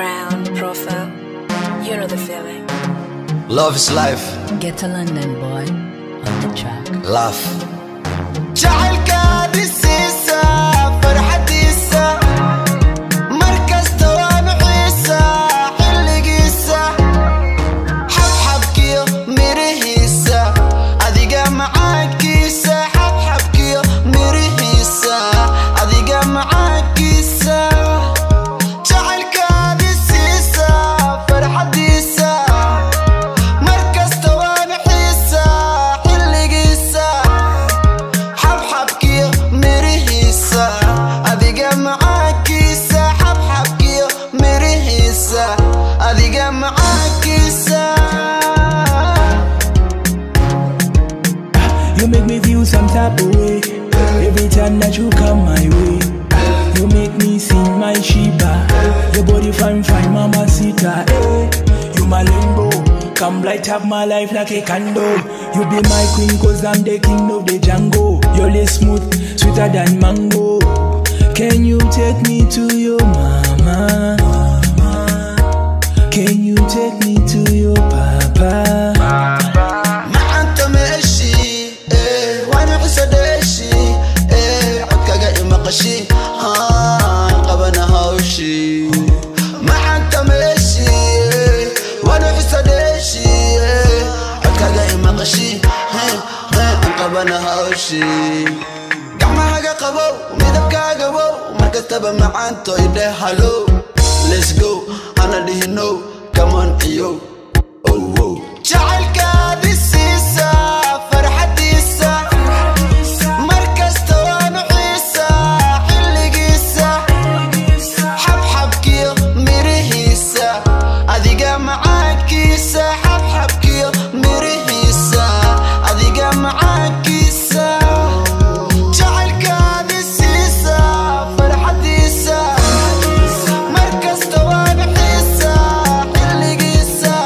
Crown profile. You know the feeling. Love is life. Get to London, boy. On the track. Laugh. جعلك دسيسة فرحتيسة مركز توانعيسة حل قيسة حبحبكيو مريهيسة أذيقا معاك كيسة حبحبكيو مريهيسة أذيقا معاك كيسة جعلك دسيسة فرحتيسة مركز توانعيسة حل قيسة حبحبكيو مريهيسة أذيقا معاك كيسة حبحبكيو مريهيسة أذيقا معاك كيسة. You make me feel some type of way every time that you come my way. You make me sing my Sheba. Your body fine, fine, mamacita. You my limbo. Come light up my life like a candle. You be my queen cause I'm the king of the jungle. You're less smooth, sweeter than mango. Can you take me to your mama? Can you take me to your papa? ما أنت ماشي وأنا حسداشي عدك جاي مقشي قبنا هاوشي ما أنت ماشي وأنا حسداشي عدك جاي مقشي قبنا هاوشي قمها قبو ميدك قبو مركز تبع مع أنتو يدي هالو let's go أنا دي know come on yo oh oh جعلك دسيسة فرحتيسة مركز توانعيسة حل قيسة حبحبكيو مريهيسة أذيقا معاك كيسة حبحبكيو مريهيسة أذيقا معاك كيسة جعلك دسيسة فرحتيسة مركز توانعيسة حل قيسة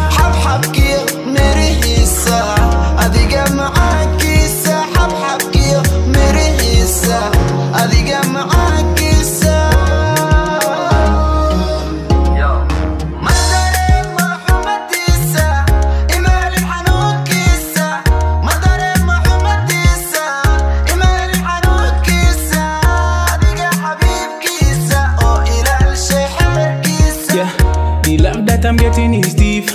حبحبكيو مريهيسة أذيقا معاك كيسة حبحبكيو مريهيسة أذيقا معاك كيسة مدري محمديسة إيمان الحنون كيسة مدري محمديسة إيمان الحنون كيسة أذيقا حبيب كيسة أو إلى الشيحة كيسة. Yeah, the love that I'm getting is deep.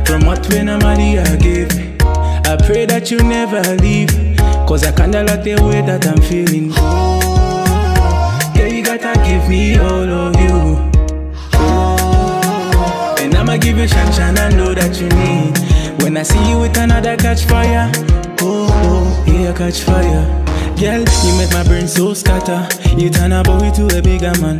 From what when I'm I give. I pray that you never leave. Cause I kinda like the way that I'm feeling. Yeah, you gotta give me all of you. And I'ma give you sunshine I know that you need. When I see you with another catch fire. Oh, yeah, catch fire. Girl, you make my brain so scatter. You turn a boy to a bigger man.